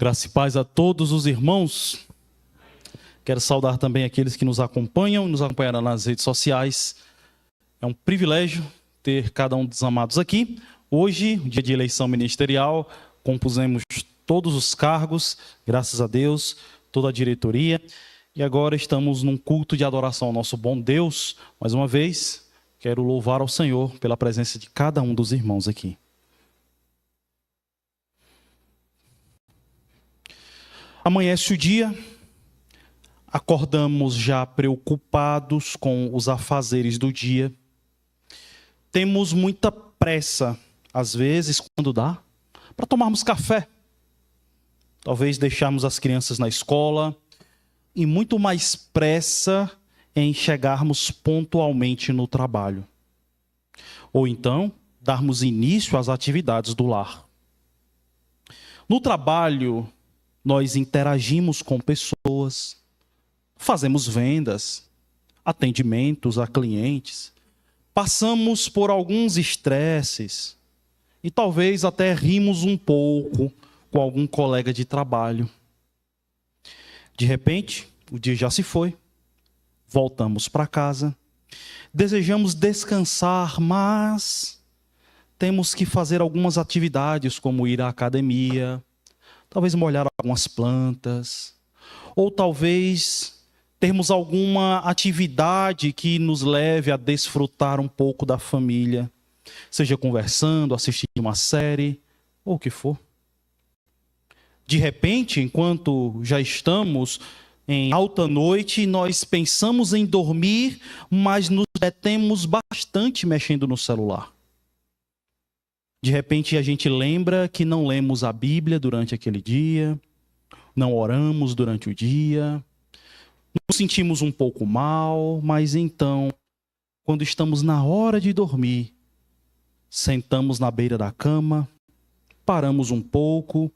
Graça e paz a todos os irmãos. Quero saudar também aqueles que nos acompanham e nos acompanharão nas redes sociais. É um privilégio ter cada um dos amados aqui. Hoje, dia de eleição ministerial, compusemos todos os cargos, graças a Deus, toda a diretoria. E agora estamos num culto de adoração ao nosso bom Deus. Mais uma vez, quero louvar ao Senhor pela presença de cada um dos irmãos aqui. Amanhece o dia, acordamos já preocupados com os afazeres do dia. Temos muita pressa, às vezes, quando dá, para tomarmos café. Talvez deixarmos as crianças na escola e muito mais pressa em chegarmos pontualmente no trabalho. Ou então, darmos início às atividades do lar. No trabalho, nós interagimos com pessoas, fazemos vendas, atendimentos a clientes, passamos por alguns estresses e talvez até rimos um pouco com algum colega de trabalho. De repente, o dia já se foi, voltamos para casa, desejamos descansar, mas temos que fazer algumas atividades como ir à academia, talvez molhar algumas plantas, ou talvez termos alguma atividade que nos leve a desfrutar um pouco da família, seja conversando, assistindo uma série, ou o que for. De repente, enquanto já estamos em alta noite, nós pensamos em dormir, mas nos detemos bastante mexendo no celular. De repente a gente lembra que não lemos a Bíblia durante aquele dia, não oramos durante o dia, nos sentimos um pouco mal, mas então, quando estamos na hora de dormir, sentamos na beira da cama, paramos um pouco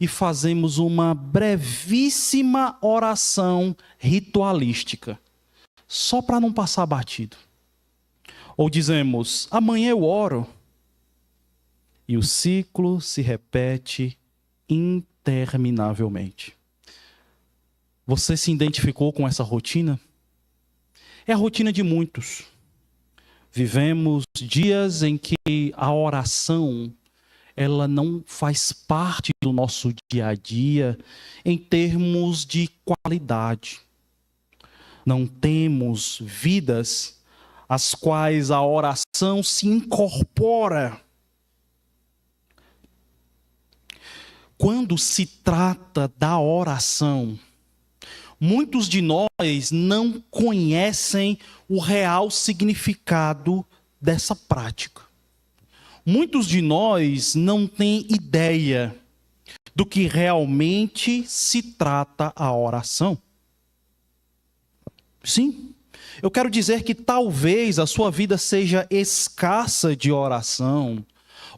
e fazemos uma brevíssima oração ritualística, só para não passar batido. Ou dizemos, amanhã eu oro. E o ciclo se repete interminavelmente. Você se identificou com essa rotina? É a rotina de muitos. Vivemos dias em que a oração, ela não faz parte do nosso dia a dia em termos de qualidade. Não temos vidas às quais a oração se incorpora. Quando se trata da oração, muitos de nós não conhecem o real significado dessa prática. Muitos de nós não têm ideia do que realmente se trata a oração. Sim, eu quero dizer que talvez a sua vida seja escassa de oração,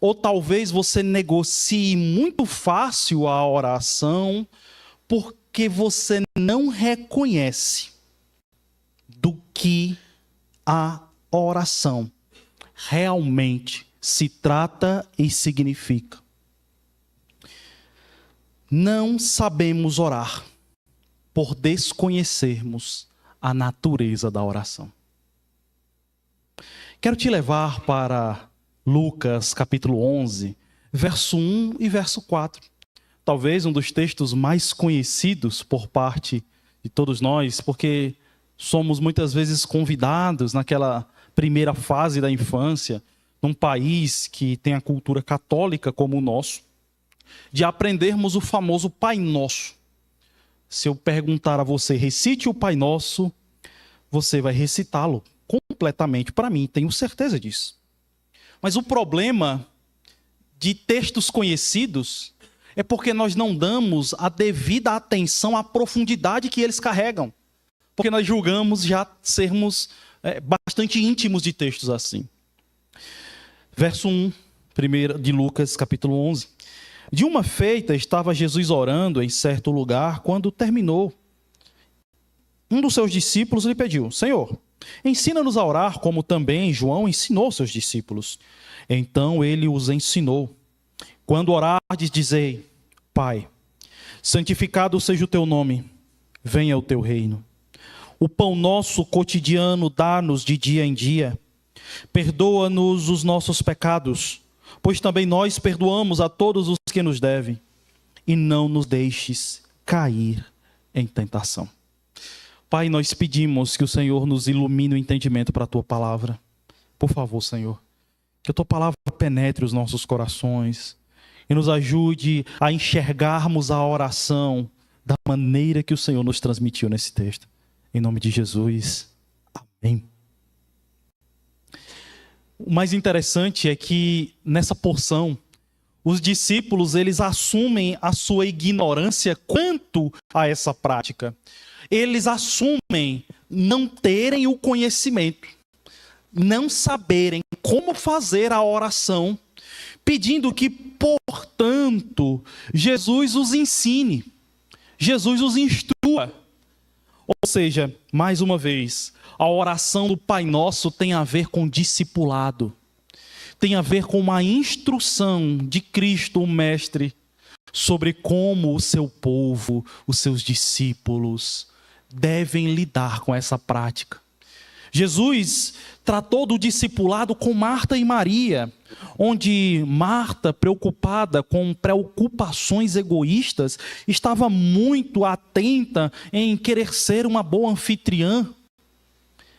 ou talvez você negocie muito fácil a oração porque você não reconhece do que a oração realmente se trata e significa. Não sabemos orar por desconhecermos a natureza da oração. Quero te levar para Lucas capítulo 11, verso 1 e verso 4. Talvez um dos textos mais conhecidos por parte de todos nós, porque somos muitas vezes convidados naquela primeira fase da infância, num país que tem a cultura católica como o nosso, de aprendermos o famoso Pai Nosso. Se eu perguntar a você, recite o Pai Nosso, você vai recitá-lo completamente. Para mim, tenho certeza disso. Mas o problema de textos conhecidos é porque nós não damos a devida atenção à profundidade que eles carregam. Porque nós julgamos já sermos bastante íntimos de textos assim. Verso 1, de Lucas, capítulo 11. De uma feita estava Jesus orando em certo lugar quando terminou. Um dos seus discípulos lhe pediu, Senhor, ensina-nos a orar como também João ensinou seus discípulos. Então ele os ensinou. Quando orardes, dizei, Pai, Santificado seja o teu nome, venha o teu reino. O pão nosso cotidiano dá-nos de dia em dia. Perdoa-nos os nossos pecados, pois também nós perdoamos a todos os que nos devem. E não nos deixes cair em tentação. Pai, nós pedimos que o Senhor nos ilumine o entendimento para a tua palavra. Por favor, Senhor, que a tua palavra penetre os nossos corações e nos ajude a enxergarmos a oração da maneira que o Senhor nos transmitiu nesse texto. Em nome de Jesus. Amém. O mais interessante é que nessa porção, os discípulos, eles assumem a sua ignorância quanto a essa prática. Eles assumem não terem o conhecimento, não saberem como fazer a oração, pedindo que, portanto, Jesus os ensine, Jesus os instrua. Ou seja, mais uma vez, a oração do Pai Nosso tem a ver com discipulado, tem a ver com uma instrução de Cristo, o Mestre, sobre como o seu povo, os seus discípulos, devem lidar com essa prática. Jesus tratou do discipulado com Marta e Maria, onde Marta, preocupada com preocupações egoístas, estava muito atenta em querer ser uma boa anfitriã.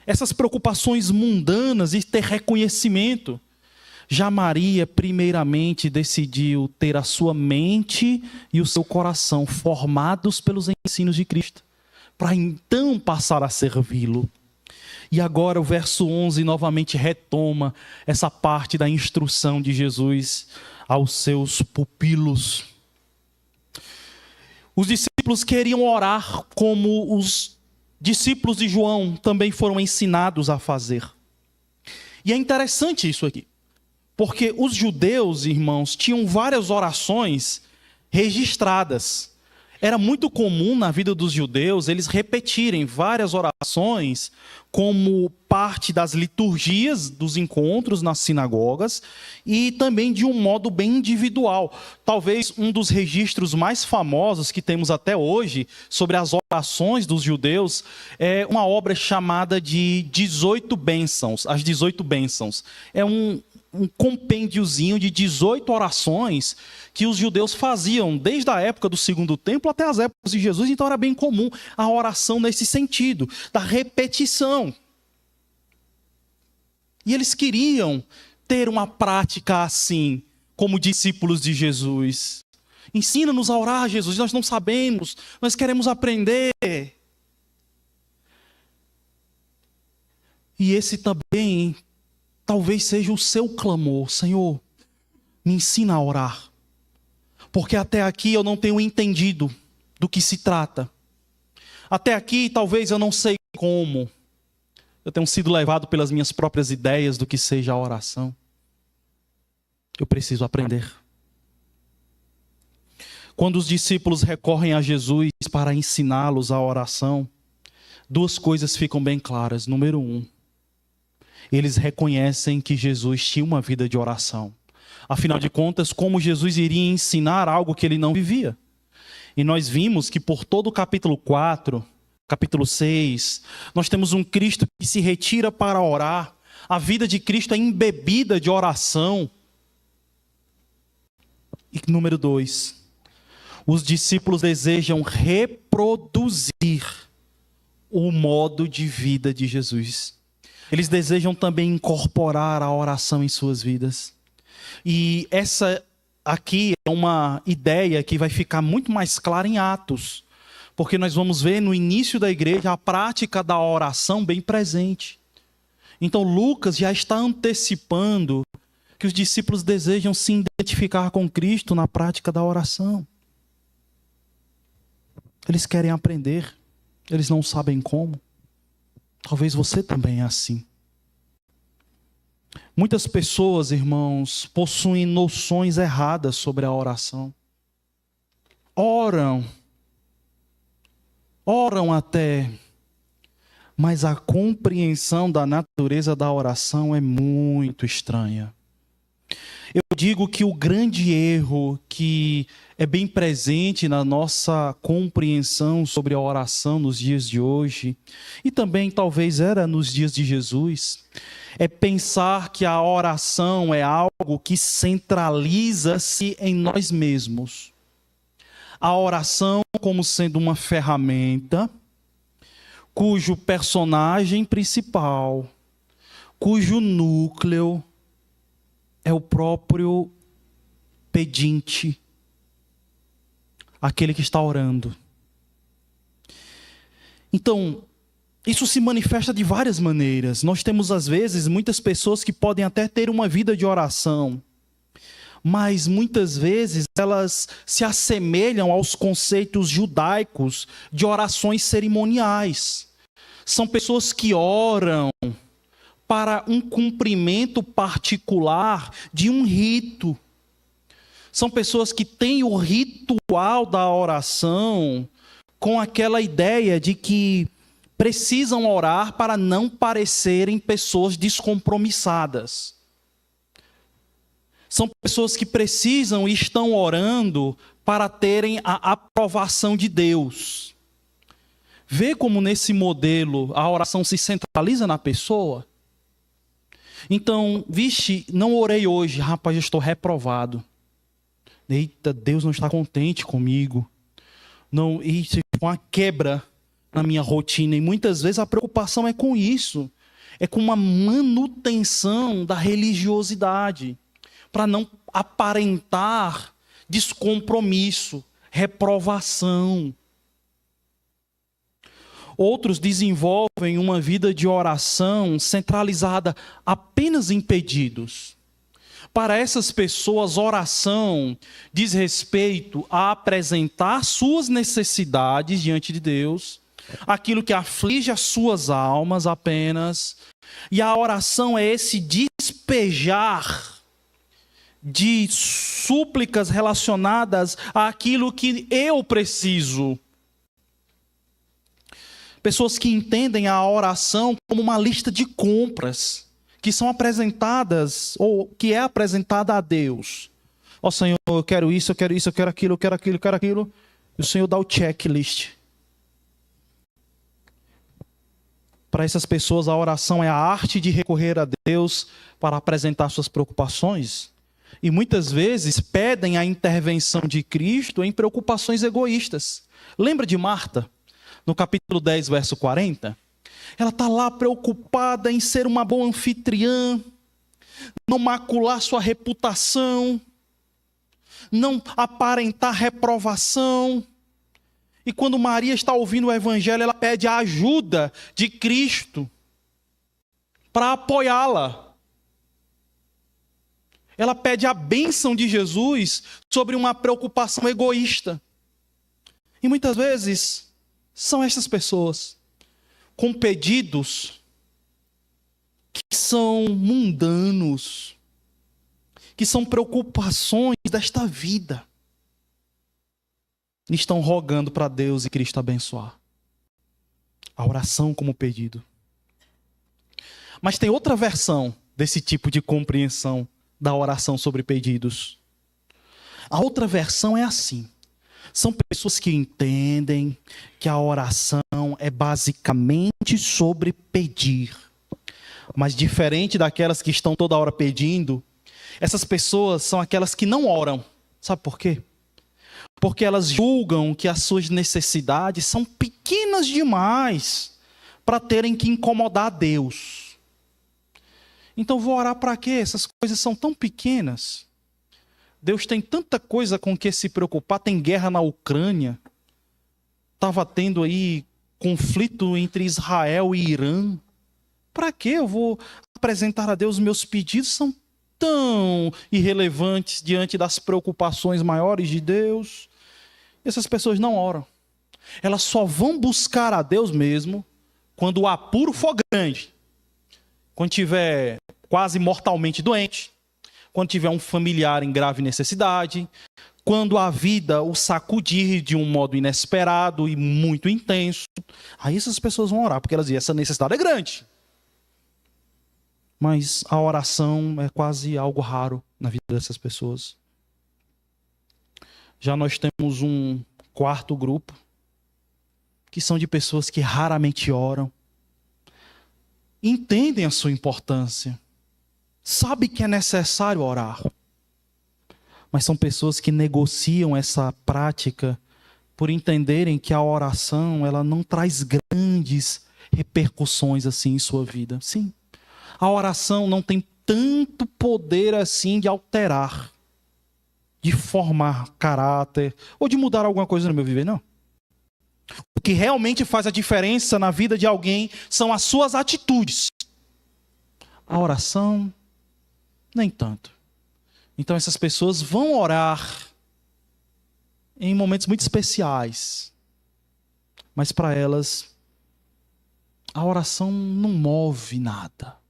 Essas preocupações mundanas e ter reconhecimento. Já Maria, primeiramente, decidiu ter a sua mente e o seu coração formados pelos ensinos de Cristo, para então passar a servi-lo. E agora o verso 11 novamente retoma essa parte da instrução de Jesus aos seus pupilos. Os discípulos queriam orar como os discípulos de João também foram ensinados a fazer. E é interessante isso aqui, porque os judeus, irmãos, tinham várias orações registradas. Era muito comum na vida dos judeus eles repetirem várias orações como parte das liturgias dos encontros nas sinagogas e também de um modo bem individual. Talvez um dos registros mais famosos que temos até hoje sobre as orações dos judeus é uma obra chamada de 18 bênçãos, as 18 bênçãos. É um compêndiozinho de 18 orações que os judeus faziam desde a época do Segundo Templo até as épocas de Jesus. Então era bem comum a oração nesse sentido, da repetição. E eles queriam ter uma prática assim, como discípulos de Jesus. Ensina-nos a orar, Jesus, nós não sabemos, nós queremos aprender. E esse também talvez seja o seu clamor: Senhor, me ensina a orar. Porque até aqui eu não tenho entendido do que se trata. Até aqui talvez eu não sei como. Eu tenho sido levado pelas minhas próprias ideias do que seja a oração. Eu preciso aprender. Quando os discípulos recorrem a Jesus para ensiná-los a oração, duas coisas ficam bem claras. Número 1, eles reconhecem que Jesus tinha uma vida de oração. Afinal de contas, como Jesus iria ensinar algo que ele não vivia? E nós vimos que por todo o capítulo 4, capítulo 6, nós temos um Cristo que se retira para orar. A vida de Cristo é embebida de oração. E número 2, os discípulos desejam reproduzir o modo de vida de Jesus. Eles desejam também incorporar a oração em suas vidas. E essa aqui é uma ideia que vai ficar muito mais clara em Atos, porque nós vamos ver no início da igreja a prática da oração bem presente. Então Lucas já está antecipando que os discípulos desejam se identificar com Cristo na prática da oração. Eles querem aprender, eles não sabem como. Talvez você também é assim. Muitas pessoas, irmãos, possuem noções erradas sobre a oração. Oram até, mas a compreensão da natureza da oração é muito estranha. Eu digo que o grande erro que é bem presente na nossa compreensão sobre a oração nos dias de hoje, e também talvez era nos dias de Jesus, é pensar que a oração é algo que centraliza-se em nós mesmos. A oração como sendo uma ferramenta cujo personagem principal, cujo núcleo é o próprio pedinte, aquele que está orando. Então, isso se manifesta de várias maneiras. Nós temos, às vezes, muitas pessoas que podem até ter uma vida de oração, mas muitas vezes elas se assemelham aos conceitos judaicos de orações cerimoniais. São pessoas que oram para um cumprimento particular de um rito. São pessoas que têm o ritual da oração com aquela ideia de que precisam orar para não parecerem pessoas descompromissadas. São pessoas que precisam e estão orando para terem a aprovação de Deus. Vê como nesse modelo a oração se centraliza na pessoa? Então, vixe, não orei hoje, rapaz, eu estou reprovado. Eita, Deus não está contente comigo. Não, isso é uma quebra na minha rotina. E muitas vezes a preocupação é com isso. É com uma manutenção da religiosidade. Para não aparentar descompromisso, reprovação. Outros desenvolvem uma vida de oração centralizada apenas em pedidos. Para essas pessoas, oração diz respeito a apresentar suas necessidades diante de Deus, aquilo que aflige as suas almas apenas, e a oração é esse despejar de súplicas relacionadas àquilo que eu preciso. Pessoas que entendem a oração como uma lista de compras que são apresentadas, ou que é apresentada a Deus. Ó Senhor, eu quero isso, eu quero isso, eu quero aquilo, eu quero aquilo, eu quero aquilo. E o Senhor dá o checklist. Para essas pessoas, a oração é a arte de recorrer a Deus para apresentar suas preocupações. E muitas vezes pedem a intervenção de Cristo em preocupações egoístas. Lembra de Marta? No capítulo 10, verso 40, ela está lá preocupada em ser uma boa anfitriã, não macular sua reputação, não aparentar reprovação. E quando Maria está ouvindo o evangelho, ela pede a ajuda de Cristo para apoiá-la. Ela pede a bênção de Jesus sobre uma preocupação egoísta. E muitas vezes são essas pessoas com pedidos que são mundanos, que são preocupações desta vida, e estão rogando para Deus e Cristo abençoar. A oração como pedido. Mas tem outra versão desse tipo de compreensão da oração sobre pedidos. A outra versão é assim. São pessoas que entendem que a oração é basicamente sobre pedir. Mas diferente daquelas que estão toda hora pedindo, essas pessoas são aquelas que não oram. Sabe por quê? Porque elas julgam que as suas necessidades são pequenas demais para terem que incomodar a Deus. Então vou orar para quê? Essas coisas são tão pequenas. Deus tem tanta coisa com que se preocupar. Tem guerra na Ucrânia. Estava tendo aí conflito entre Israel e Irã. Para que eu vou apresentar a Deus meus pedidos? São tão irrelevantes diante das preocupações maiores de Deus. Essas pessoas não oram. Elas só vão buscar a Deus mesmo quando o apuro for grande. Quando tiver quase mortalmente doente. Quando tiver um familiar em grave necessidade, quando a vida o sacudir de um modo inesperado e muito intenso, aí essas pessoas vão orar, porque elas dizem, essa necessidade é grande. mas a oração é quase algo raro na vida dessas pessoas. Já nós temos um quarto grupo, que são de pessoas que raramente oram, entendem a sua importância, sabem que é necessário orar, mas são pessoas que negociam essa prática por entenderem que a oração ela não traz grandes repercussões assim em sua vida. Sim, a oração não tem tanto poder assim de alterar, de formar caráter ou de mudar alguma coisa no meu viver, não. O que realmente faz a diferença na vida de alguém são as suas atitudes. A oração, nem tanto. Então essas pessoas vão orar em momentos muito especiais. Mas para elas, a oração não move nada.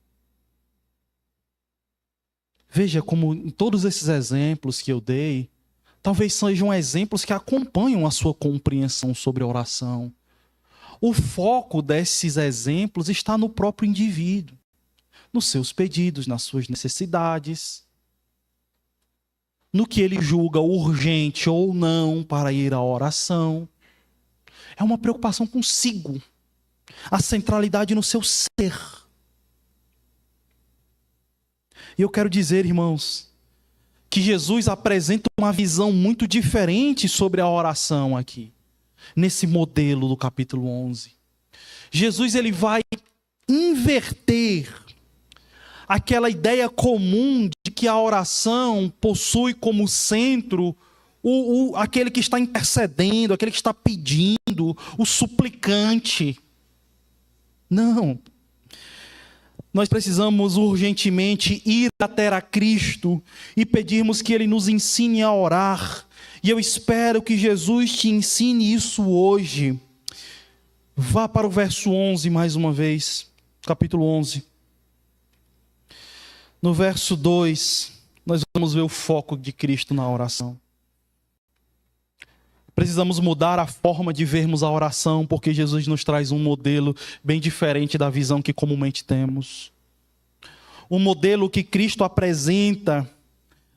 Veja como em todos esses exemplos que eu dei, talvez sejam exemplos que acompanham a sua compreensão sobre a oração. O foco desses exemplos está no próprio indivíduo, nos seus pedidos, nas suas necessidades, no que ele julga urgente ou não para ir à oração. É uma preocupação consigo, a centralidade no seu ser. E eu quero dizer, irmãos, que Jesus apresenta uma visão muito diferente sobre a oração aqui, nesse modelo do capítulo 11. Jesus ele vai inverter aquela ideia comum de que a oração possui como centro aquele que está intercedendo, aquele que está pedindo, o suplicante. Não. Nós precisamos urgentemente ir até a Cristo e pedirmos que Ele nos ensine a orar. E eu espero que Jesus te ensine isso hoje. Vá para o verso 11 mais uma vez, capítulo 11. No verso 2, nós vamos ver o foco de Cristo na oração. Precisamos mudar a forma de vermos a oração, porque Jesus nos traz um modelo bem diferente da visão que comumente temos. O modelo que Cristo apresenta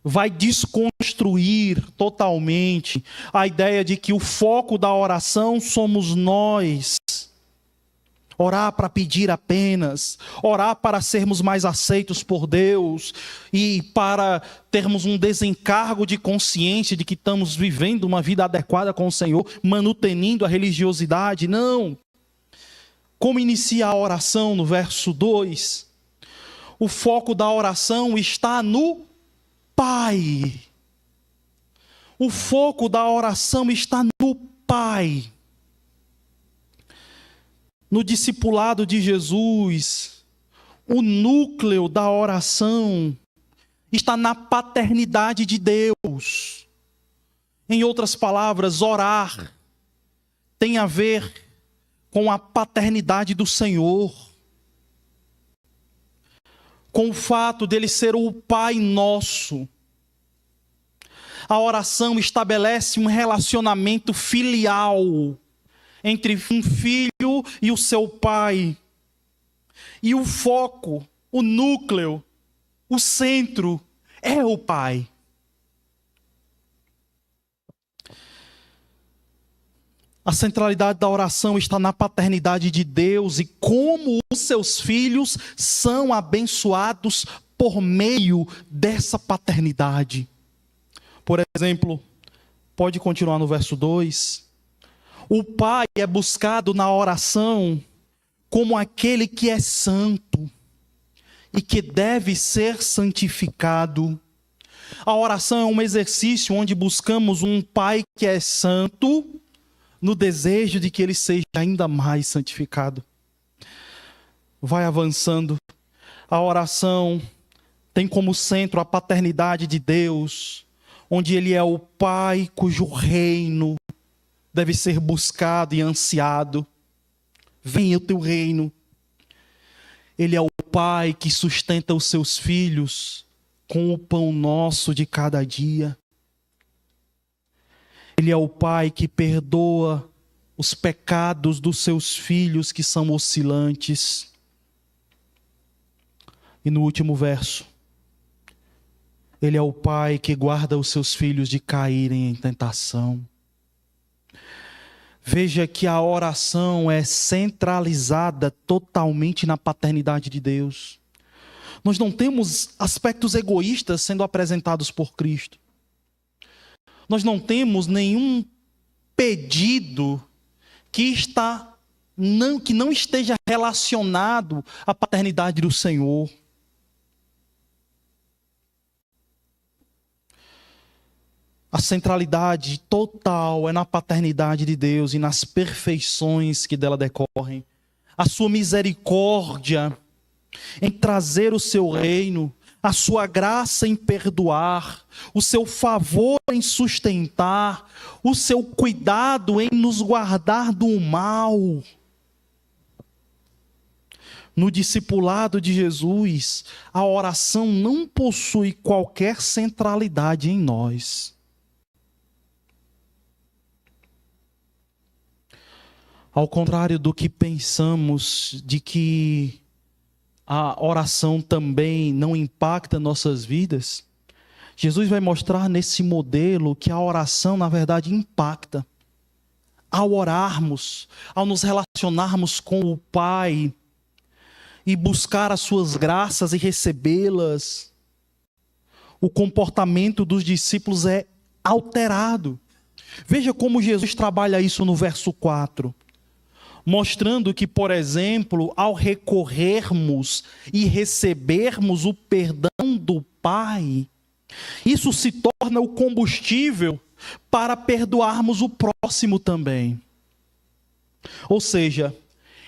vai desconstruir totalmente a ideia de que o foco da oração somos nós. Orar para pedir apenas, orar para sermos mais aceitos por Deus e para termos um desencargo de consciência de que estamos vivendo uma vida adequada com o Senhor, manutenindo a religiosidade. Não. Como inicia a oração no verso 2? O foco da oração está no Pai. O foco da oração está no Pai. No discipulado de Jesus, o núcleo da oração está na paternidade de Deus. Em outras palavras, orar tem a ver com a paternidade do Senhor, com o fato dele ser o Pai nosso. A oração estabelece um relacionamento filial entre um filho e o seu pai. E o foco, o núcleo, o centro é o Pai. A centralidade da oração está na paternidade de Deus e como os seus filhos são abençoados por meio dessa paternidade. Por exemplo, pode continuar no verso 2. O Pai é buscado na oração como aquele que é santo e que deve ser santificado. A oração é um exercício onde buscamos um Pai que é santo no desejo de que ele seja ainda mais santificado. Vai avançando. A oração tem como centro a paternidade de Deus, onde ele é o Pai cujo reino deve ser buscado e ansiado. Venha o teu reino. Ele é o Pai que sustenta os seus filhos com o pão nosso de cada dia. Ele é o Pai que perdoa os pecados dos seus filhos que são oscilantes. E no último verso, Ele é o Pai que guarda os seus filhos de caírem em tentação. Veja que a oração é centralizada totalmente na paternidade de Deus. Nós não temos aspectos egoístas sendo apresentados por Cristo. Nós não temos nenhum pedido que não esteja relacionado à paternidade do Senhor. A centralidade total é na paternidade de Deus e nas perfeições que dela decorrem. A sua misericórdia em trazer o seu reino, a sua graça em perdoar, o seu favor em sustentar, o seu cuidado em nos guardar do mal. No discipulado de Jesus, a oração não possui qualquer centralidade em nós. Ao contrário do que pensamos, de que a oração também não impacta nossas vidas, Jesus vai mostrar nesse modelo que a oração, na verdade, impacta. Ao orarmos, ao nos relacionarmos com o Pai e buscar as suas graças e recebê-las, o comportamento dos discípulos é alterado. Veja como Jesus trabalha isso no verso 4. Mostrando que, por exemplo, ao recorrermos e recebermos o perdão do Pai, isso se torna o combustível para perdoarmos o próximo também. Ou seja,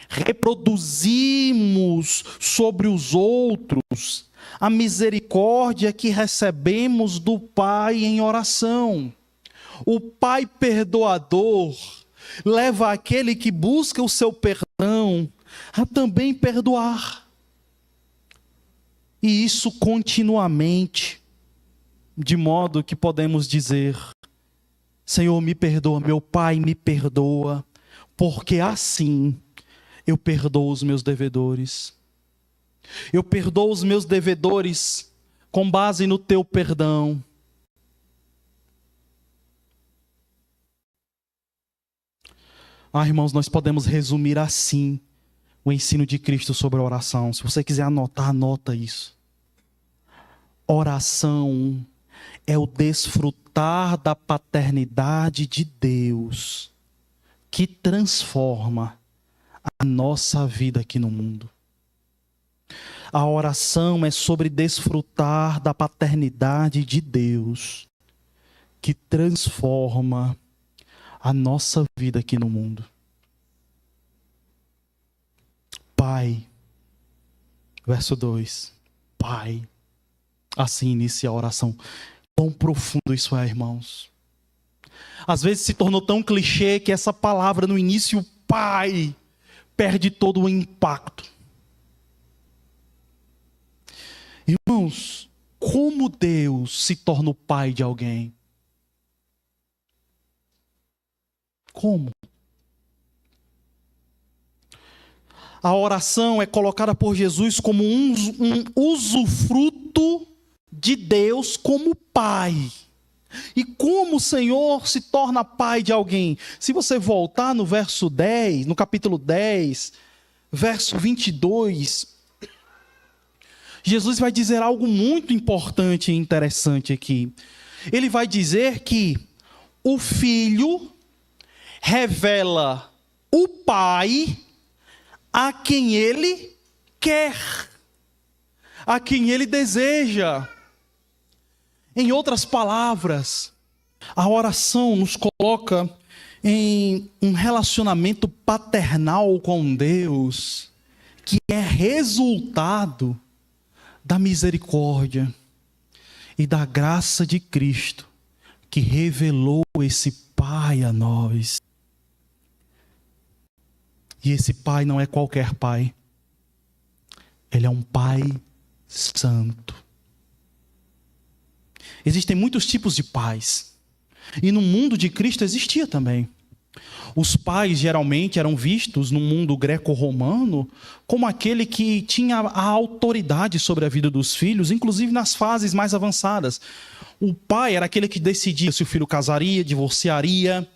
reproduzimos sobre os outros a misericórdia que recebemos do Pai em oração. O Pai perdoador leva aquele que busca o seu perdão a também perdoar. E isso continuamente, de modo que podemos dizer: Senhor, me perdoa, meu Pai, me perdoa, porque assim eu perdoo os meus devedores. Eu perdoo os meus devedores com base no teu perdão. Irmãos, nós podemos resumir assim o ensino de Cristo sobre a oração. Se você quiser anotar, anota isso. Oração é o desfrutar da paternidade de Deus que transforma a nossa vida aqui no mundo. A oração é sobre desfrutar da paternidade de Deus que transforma a nossa vida aqui no mundo. Pai, verso 2, Pai, assim inicia a oração. Quão profundo isso é, irmãos. Às vezes se tornou tão clichê que essa palavra no início, Pai, perde todo o impacto. Irmãos, como Deus se torna o Pai de alguém? Como? A oração é colocada por Jesus como um usufruto de Deus como Pai. E como o Senhor se torna Pai de alguém? Se você voltar no verso 10, no capítulo 10, verso 22, Jesus vai dizer algo muito importante e interessante aqui. Ele vai dizer que o Filho revela o Pai a quem Ele quer, a quem Ele deseja. Em outras palavras, a oração nos coloca em um relacionamento paternal com Deus, que é resultado da misericórdia e da graça de Cristo, que revelou esse Pai a nós. E esse Pai não é qualquer Pai. Ele é um Pai santo. Existem muitos tipos de pais. E no mundo de Cristo existia também. Os pais geralmente eram vistos no mundo greco-romano como aquele que tinha a autoridade sobre a vida dos filhos, inclusive nas fases mais avançadas. O pai era aquele que decidia se o filho casaria, divorciaria,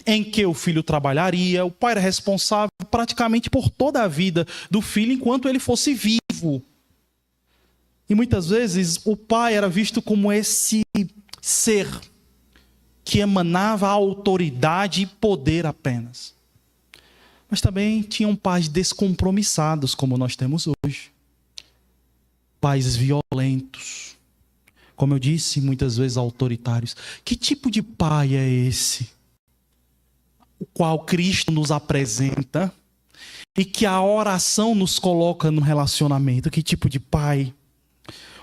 em que o filho trabalharia. O pai era responsável praticamente por toda a vida do filho enquanto ele fosse vivo. E muitas vezes o pai era visto como esse ser que emanava autoridade e poder apenas. Mas também tinham pais descompromissados, como nós temos hoje. Pais violentos. Como eu disse, muitas vezes autoritários. Que tipo de pai é esse? O qual Cristo nos apresenta e que a oração nos coloca no relacionamento. Que tipo de pai?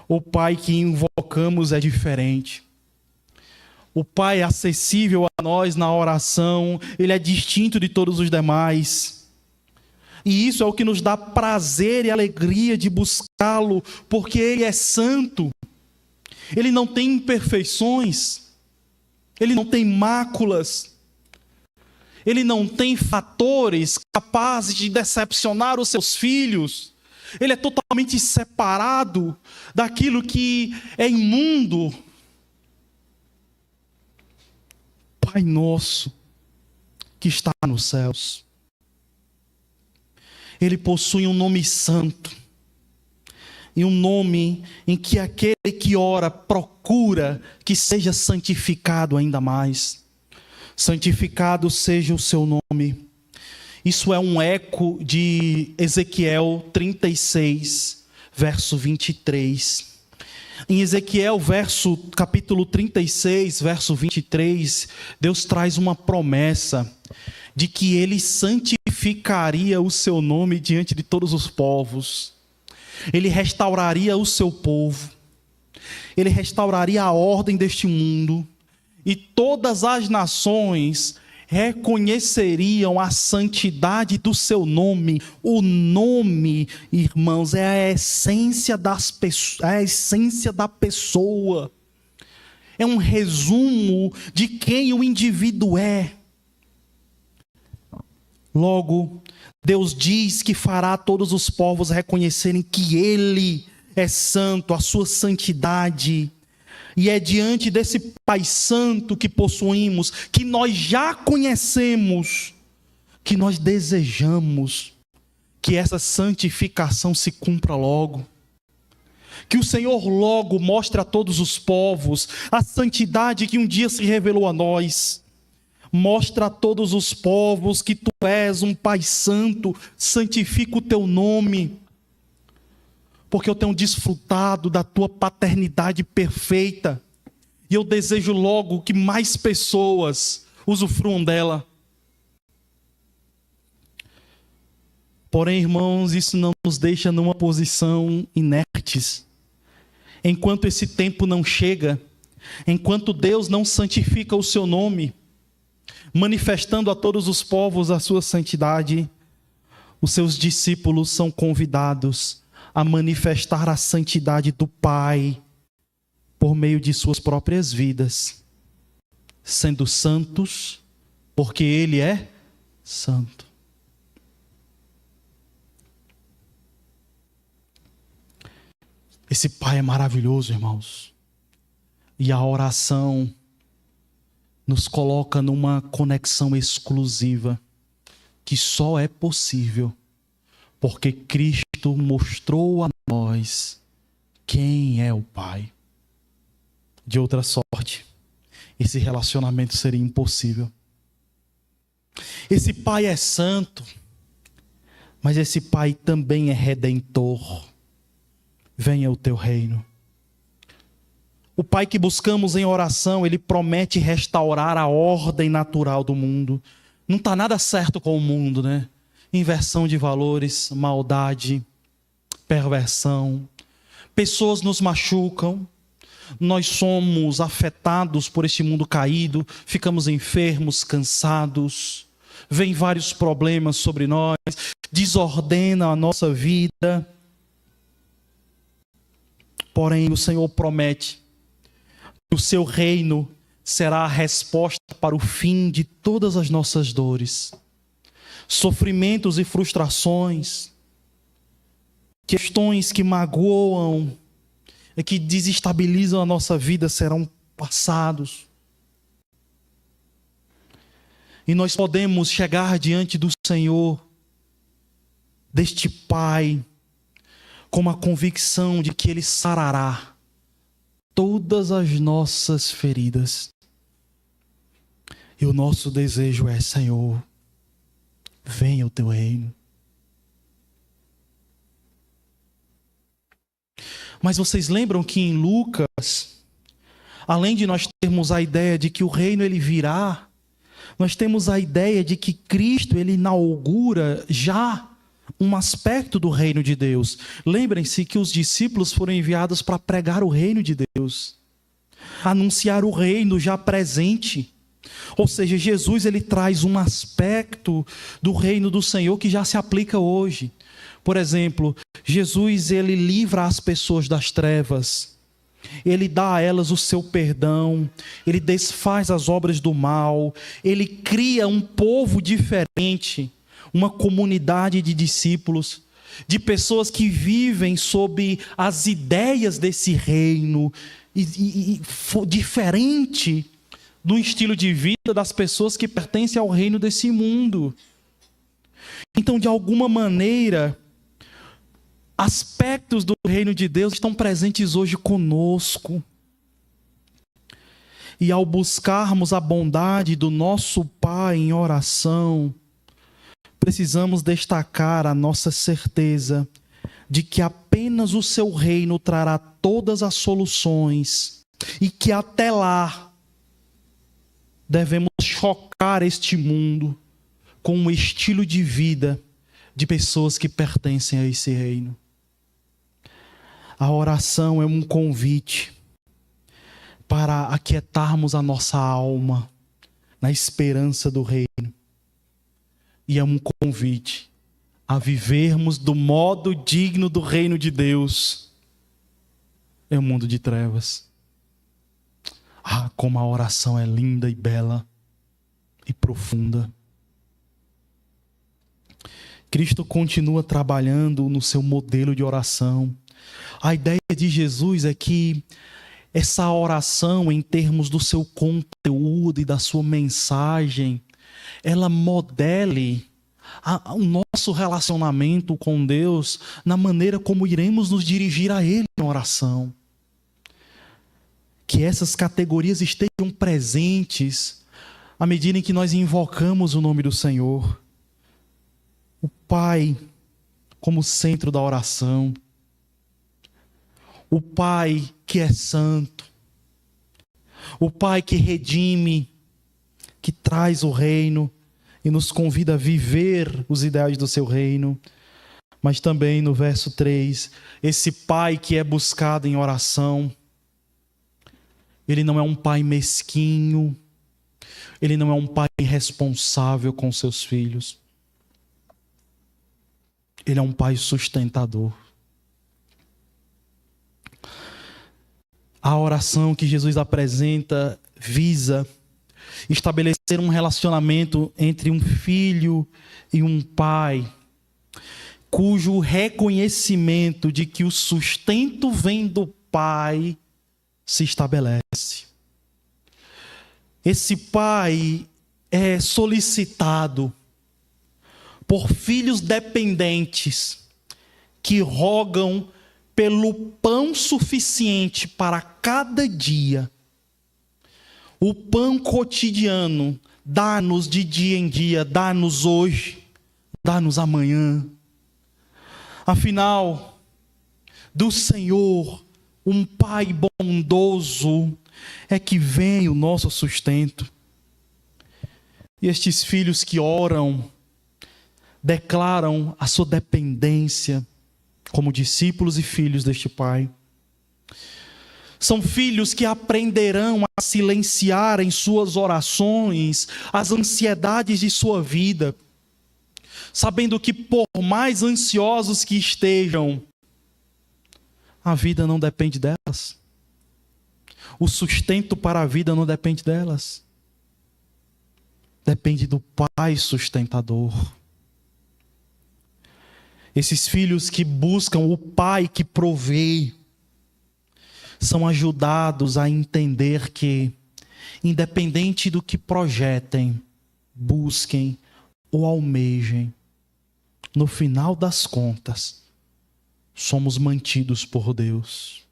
O pai que invocamos é diferente. O pai é acessível a nós na oração, ele é distinto de todos os demais. E isso é o que nos dá prazer e alegria de buscá-lo, porque ele é santo. Ele não tem imperfeições, ele não tem máculas, ele não tem fatores capazes de decepcionar os seus filhos. Ele é totalmente separado daquilo que é imundo. Pai nosso, que está nos céus, ele possui um nome santo, e um nome em que aquele que ora procura que seja santificado ainda mais. Santificado seja o seu nome. Isso é um eco de Ezequiel 36, verso 23. Em Ezequiel, capítulo 36, verso 23, Deus traz uma promessa de que ele santificaria o seu nome diante de todos os povos. Ele restauraria o seu povo. Ele restauraria a ordem deste mundo. E todas as nações reconheceriam a santidade do seu nome. O nome, irmãos, é a essência é a essência da pessoa. É um resumo de quem o indivíduo é. Logo, Deus diz que fará todos os povos reconhecerem que Ele é santo, a sua santidade. E é diante desse Pai Santo que possuímos, que nós já conhecemos, que nós desejamos que essa santificação se cumpra logo. Que o Senhor logo mostre a todos os povos a santidade que um dia se revelou a nós. Mostra a todos os povos que tu és um Pai Santo, santifica o teu nome. Porque eu tenho desfrutado da tua paternidade perfeita. E eu desejo logo que mais pessoas usufruam dela. Porém, irmãos, isso não nos deixa numa posição inertes. Enquanto esse tempo não chega, enquanto Deus não santifica o seu nome, manifestando a todos os povos a sua santidade, os seus discípulos são convidados a manifestar a santidade do Pai por meio de suas próprias vidas, sendo santos, porque Ele é santo. Esse Pai é maravilhoso, irmãos. E a oração nos coloca numa conexão exclusiva que só é possível porque Cristo mostrou a nós quem é o Pai. De outra sorte, esse relacionamento seria impossível. Esse Pai é santo, mas esse Pai também é redentor. Venha o teu reino. O Pai que buscamos em oração, Ele promete restaurar a ordem natural do mundo. Não está nada certo com o mundo, né? Inversão de valores, maldade, perversão. Pessoas nos machucam. Nós somos afetados por este mundo caído. Ficamos enfermos, cansados. Vêm vários problemas sobre nós. Desordena a nossa vida. Porém, o Senhor promete que o seu reino será a resposta para o fim de todas as nossas dores, sofrimentos e frustrações, questões que magoam e que desestabilizam a nossa vida serão passados. E nós podemos chegar diante do Senhor, deste Pai, com a convicção de que Ele sarará todas as nossas feridas. E o nosso desejo é: Senhor, venha o teu reino. Mas vocês lembram que em Lucas, além de nós termos a ideia de que o reino ele virá, nós temos a ideia de que Cristo ele inaugura já um aspecto do reino de Deus. Lembrem-se que os discípulos foram enviados para pregar o reino de Deus, anunciar o reino já presente. Ou seja, Jesus ele traz um aspecto do reino do Senhor que já se aplica hoje. Por exemplo, Jesus ele livra as pessoas das trevas, ele dá a elas o seu perdão, ele desfaz as obras do mal, ele cria um povo diferente, uma comunidade de discípulos, de pessoas que vivem sob as ideias desse reino, diferente do estilo de vida das pessoas que pertencem ao reino desse mundo. Então, de alguma maneira, aspectos do reino de Deus estão presentes hoje conosco. E ao buscarmos a bondade do nosso Pai em oração, precisamos destacar a nossa certeza de que apenas o seu reino trará todas as soluções e que até lá devemos chocar este mundo com um estilo de vida de pessoas que pertencem a esse reino. A oração é um convite para aquietarmos a nossa alma na esperança do reino. E é um convite a vivermos do modo digno do reino de Deus em um mundo de trevas. Ah, como a oração é linda e bela e profunda. Cristo continua trabalhando no seu modelo de oração. A ideia de Jesus é que essa oração, em termos do seu conteúdo e da sua mensagem, ela modele o nosso relacionamento com Deus na maneira como iremos nos dirigir a Ele na oração. Que essas categorias estejam presentes à medida em que nós invocamos o nome do Senhor. O Pai como centro da oração. O Pai que é santo. O Pai que redime, que traz o reino e nos convida a viver os ideais do seu reino. Mas também no verso 3, esse Pai que é buscado em oração, ele não é um pai mesquinho, ele não é um pai irresponsável com seus filhos. Ele é um pai sustentador. A oração que Jesus apresenta visa estabelecer um relacionamento entre um filho e um pai, cujo reconhecimento de que o sustento vem do pai se estabelece. Esse pai é solicitado por filhos dependentes que rogam pelo pão suficiente para cada dia. O pão cotidiano, dá-nos de dia em dia, dá-nos hoje, dá-nos amanhã. Afinal, do Senhor, um Pai bondoso, é que vem o nosso sustento. E estes filhos que oram, declaram a sua dependência como discípulos e filhos deste Pai. São filhos que aprenderão a silenciar em suas orações as ansiedades de sua vida, sabendo que por mais ansiosos que estejam, a vida não depende delas. O sustento para a vida não depende delas. Depende do Pai sustentador. Esses filhos que buscam o Pai que provê, são ajudados a entender que, independente do que projetem, busquem ou almejem, no final das contas, somos mantidos por Deus.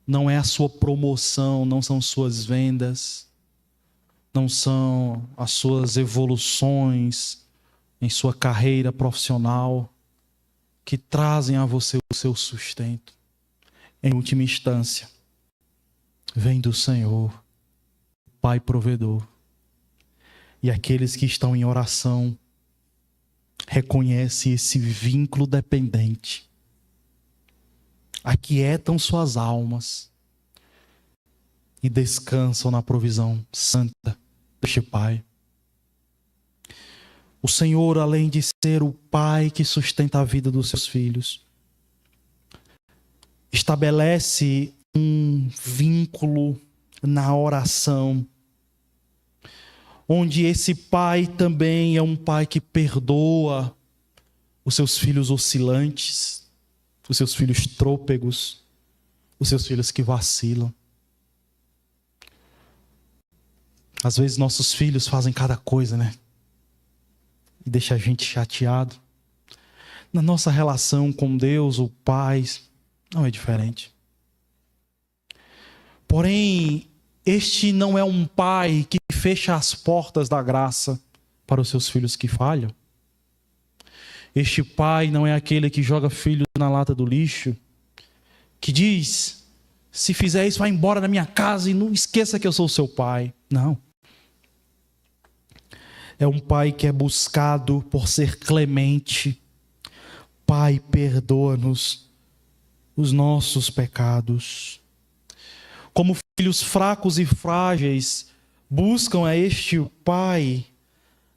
Não é a sua promoção, não são suas vendas, não são as suas evoluções em sua carreira profissional que trazem a você o seu sustento. Em última instância, vem do Senhor, Pai provedor. E aqueles que estão em oração reconhecem esse vínculo dependente. Aquietam suas almas e descansam na provisão santa deste Pai. O Senhor, além de ser o Pai que sustenta a vida dos seus filhos, estabelece um vínculo na oração, onde esse Pai também é um Pai que perdoa os seus filhos oscilantes, os seus filhos trôpegos, os seus filhos que vacilam. Às vezes nossos filhos fazem cada coisa, né? E deixa a gente chateado. Na nossa relação com Deus, o Pai, não é diferente. Porém, este não é um pai que fecha as portas da graça para os seus filhos que falham. Este pai não é aquele que joga filhos na lata do lixo, que diz, se fizer isso, vai embora da minha casa e não esqueça que eu sou seu pai. Não. É um pai que é buscado por ser clemente. Pai, perdoa-nos os nossos pecados. Como filhos fracos e frágeis, buscam a este Pai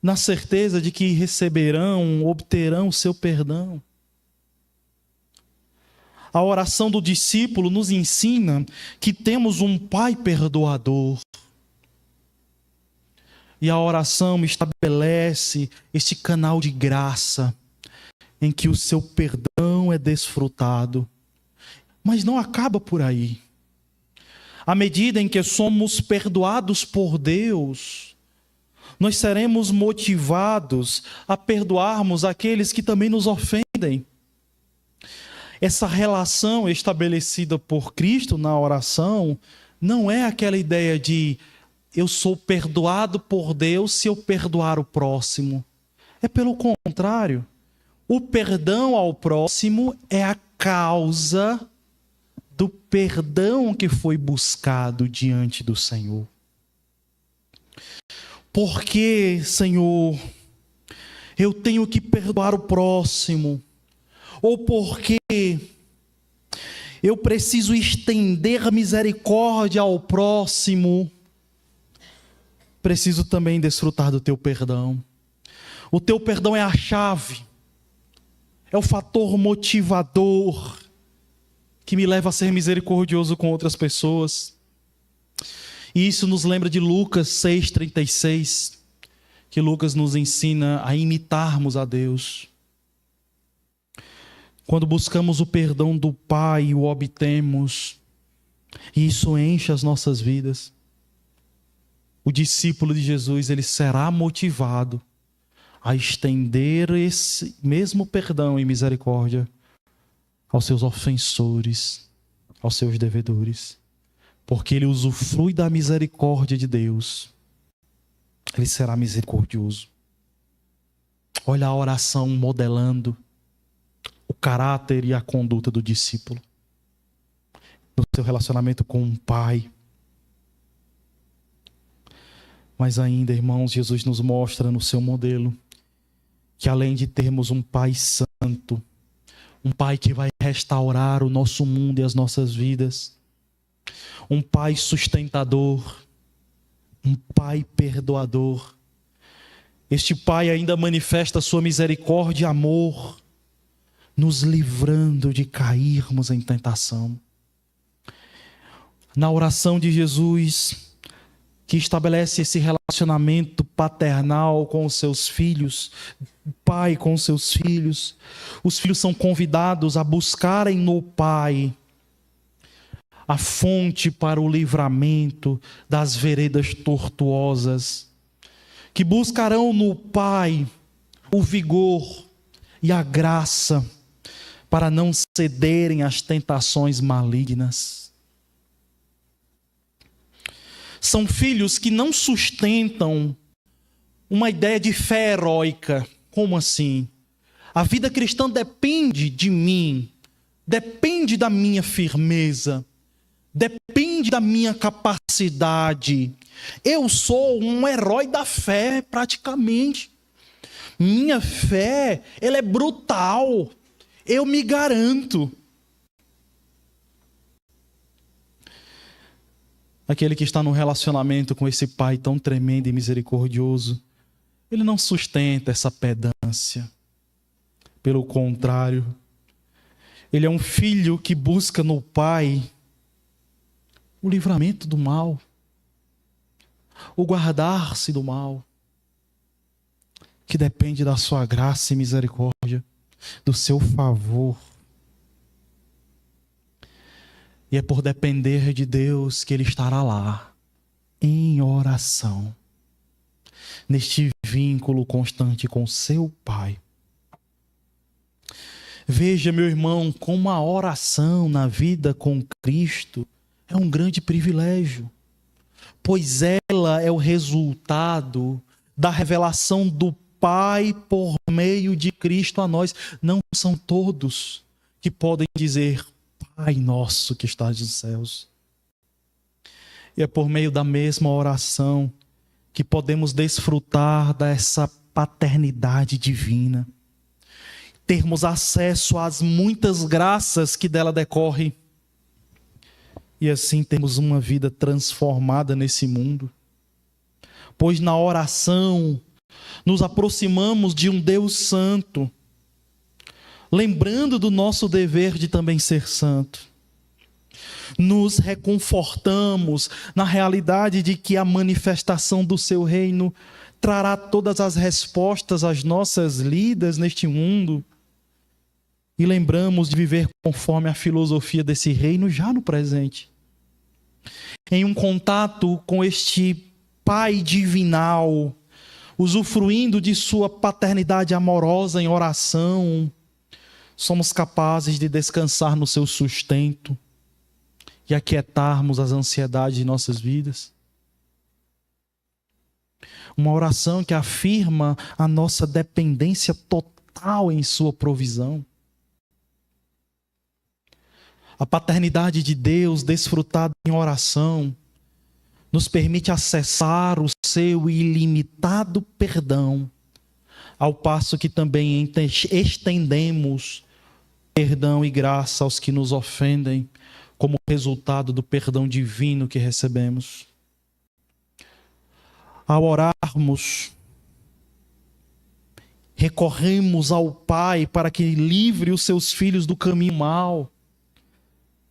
na certeza de que receberão, obterão o seu perdão. A oração do discípulo nos ensina que temos um Pai perdoador. E a oração estabelece este canal de graça em que o seu perdão é desfrutado. Mas não acaba por aí. À medida em que somos perdoados por Deus, nós seremos motivados a perdoarmos aqueles que também nos ofendem. Essa relação estabelecida por Cristo na oração não é aquela ideia de eu sou perdoado por Deus se eu perdoar o próximo. É pelo contrário. O perdão ao próximo é a causa do perdão que foi buscado diante do Senhor. Porque, Senhor, eu tenho que perdoar o próximo? Ou porque eu preciso estender a misericórdia ao próximo? Preciso também desfrutar do teu perdão. O teu perdão é a chave, é o fator motivador que me leva a ser misericordioso com outras pessoas. E isso nos lembra de Lucas 6,36, que Lucas nos ensina a imitarmos a Deus. Quando buscamos o perdão do Pai e o obtemos, e isso enche as nossas vidas, o discípulo de Jesus, ele será motivado a estender esse mesmo perdão e misericórdia aos seus ofensores, aos seus devedores. Porque ele usufrui da misericórdia de Deus, ele será misericordioso. Olha a oração modelando o caráter e a conduta do discípulo no seu relacionamento com o Pai. Mas ainda, irmãos, Jesus nos mostra no seu modelo que além de termos um Pai santo, um Pai que vai restaurar o nosso mundo e as nossas vidas, um Pai sustentador, um Pai perdoador, este Pai ainda manifesta sua misericórdia e amor, nos livrando de cairmos em tentação. Na oração de Jesus, que estabelece esse relacionamento paternal com os seus filhos, pai com os seus filhos, os filhos são convidados a buscarem no Pai a fonte para o livramento das veredas tortuosas, que buscarão no Pai o vigor e a graça para não cederem às tentações malignas. São filhos que não sustentam uma ideia de fé heróica. Como assim? A vida cristã depende de mim, depende da minha firmeza, depende da minha capacidade. Eu sou um herói da fé, praticamente. Minha fé, ela é brutal. Eu me garanto. Aquele que está num relacionamento com esse Pai tão tremendo e misericordioso, ele não sustenta essa pedância. Pelo contrário, ele é um filho que busca no Pai o livramento do mal, o guardar-se do mal, que depende da sua graça e misericórdia, do seu favor. E é por depender de Deus que ele estará lá, em oração, neste vínculo constante com seu Pai. Veja, meu irmão, como a oração na vida com Cristo é um grande privilégio, pois ela é o resultado da revelação do Pai por meio de Cristo a nós. Não são todos que podem dizer: Pai nosso que estás nos céus. E é por meio da mesma oração que podemos desfrutar dessa paternidade divina, termos acesso às muitas graças que dela decorrem, e assim temos uma vida transformada nesse mundo. Pois na oração nos aproximamos de um Deus santo, lembrando do nosso dever de também ser santo. Nos reconfortamos na realidade de que a manifestação do seu reino trará todas as respostas às nossas lidas neste mundo. E lembramos de viver conforme a filosofia desse reino já no presente. Em um contato com este Pai divinal, usufruindo de sua paternidade amorosa em oração, somos capazes de descansar no seu sustento e aquietarmos as ansiedades de nossas vidas. Uma oração que afirma a nossa dependência total em sua provisão. A paternidade de Deus, desfrutada em oração, nos permite acessar o seu ilimitado perdão, ao passo que também estendemos perdão e graça aos que nos ofendem, como resultado do perdão divino que recebemos. Ao orarmos, recorremos ao Pai para que livre os seus filhos do caminho mau.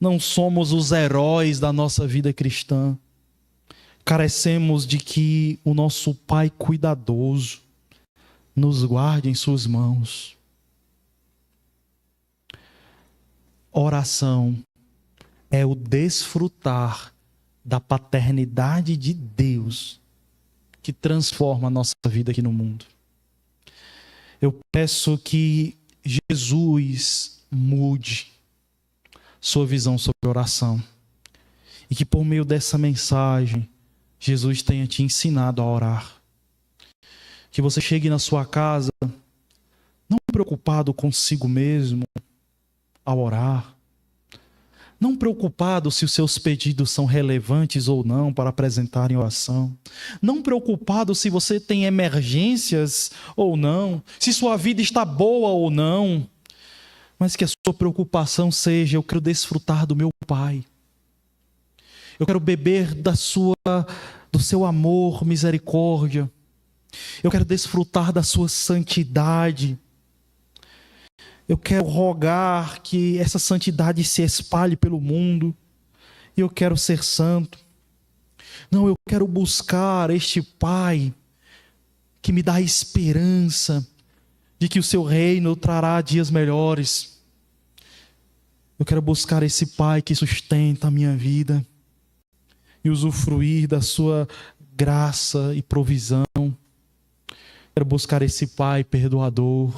Não somos os heróis da nossa vida cristã. Carecemos de que o nosso Pai cuidadoso nos guarde em suas mãos. Oração é o desfrutar da paternidade de Deus que transforma a nossa vida aqui no mundo. Eu peço que Jesus mude sua visão sobre oração e que por meio dessa mensagem Jesus tenha te ensinado a orar. Que você chegue na sua casa não preocupado consigo mesmo ao orar, não preocupado se os seus pedidos são relevantes ou não para apresentar em oração, não preocupado se você tem emergências ou não, se sua vida está boa ou não, mas que a sua preocupação seja: eu quero desfrutar do meu Pai, eu quero beber do seu amor, misericórdia, eu quero desfrutar da sua santidade. Eu quero rogar que essa santidade se espalhe pelo mundo e eu quero ser santo. Não, eu quero buscar este Pai que me dá esperança de que o seu reino trará dias melhores. Eu quero buscar esse Pai que sustenta a minha vida e usufruir da sua graça e provisão. Quero buscar esse Pai perdoador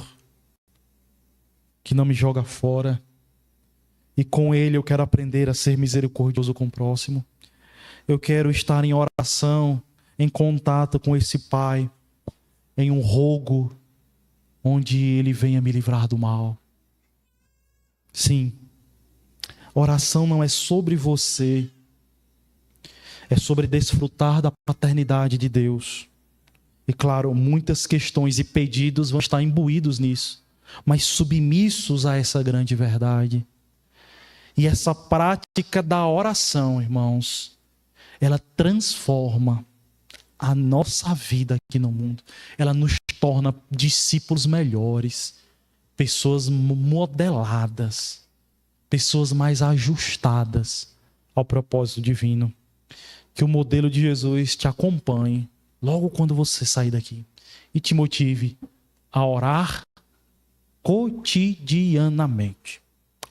que não me joga fora. E com Ele eu quero aprender a ser misericordioso com o próximo. Eu quero estar em oração, em contato com esse Pai, em um rogo, onde Ele venha me livrar do mal. Sim, oração não é sobre você, é sobre desfrutar da paternidade de Deus. E claro, muitas questões e pedidos vão estar imbuídos nisso, mas submissos a essa grande verdade. E essa prática da oração, irmãos, ela transforma a nossa vida aqui no mundo. Ela nos torna discípulos melhores, pessoas modeladas, pessoas mais ajustadas ao propósito divino. Que o modelo de Jesus te acompanhe logo quando você sair daqui e te motive a orar cotidianamente.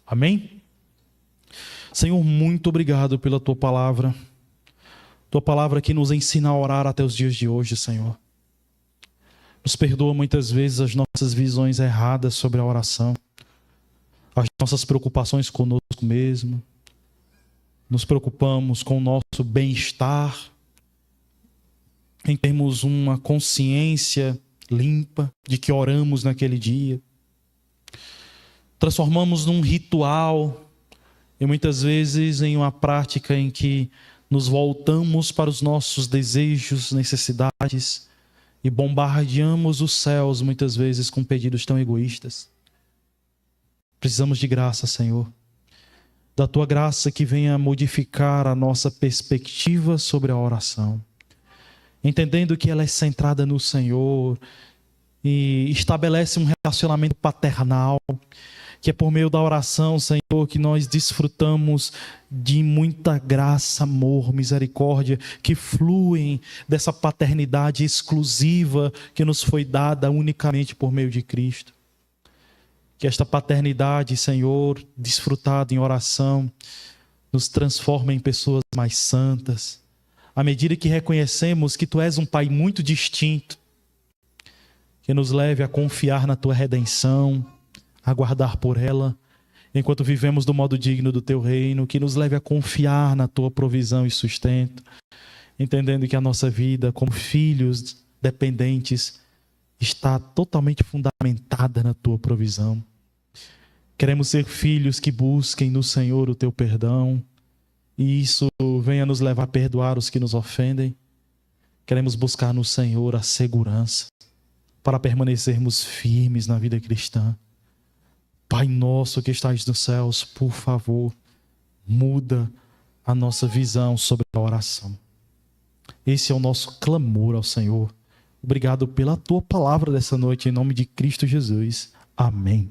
Amém? Senhor, muito obrigado pela Tua palavra. Tua palavra que nos ensina a orar até os dias de hoje, Senhor. Nos perdoa muitas vezes as nossas visões erradas sobre a oração, as nossas preocupações conosco mesmo. Nos preocupamos com o nosso bem-estar, em termos uma consciência limpa de que oramos naquele dia. Transformamos num ritual e muitas vezes em uma prática em que nos voltamos para os nossos desejos, necessidades e bombardeamos os céus muitas vezes com pedidos tão egoístas. Precisamos de graça, Senhor. Da Tua graça que venha modificar a nossa perspectiva sobre a oração. Entendendo que ela é centrada no Senhor e estabelece um relacionamento paternal, que é por meio da oração, Senhor, que nós desfrutamos de muita graça, amor, misericórdia, que fluem dessa paternidade exclusiva que nos foi dada unicamente por meio de Cristo. Que esta paternidade, Senhor, desfrutada em oração, nos transforma em pessoas mais santas, à medida que reconhecemos que Tu és um Pai muito distinto, que nos leve a confiar na Tua redenção, aguardar por ela, enquanto vivemos do modo digno do Teu reino, que nos leve a confiar na Tua provisão e sustento, entendendo que a nossa vida como filhos dependentes está totalmente fundamentada na Tua provisão. Queremos ser filhos que busquem no Senhor o Teu perdão, e isso venha nos levar a perdoar os que nos ofendem. Queremos buscar no Senhor a segurança para permanecermos firmes na vida cristã. Pai nosso que estás nos céus, por favor, muda a nossa visão sobre a oração. Esse é o nosso clamor ao Senhor. Obrigado pela Tua palavra dessa noite, em nome de Cristo Jesus. Amém.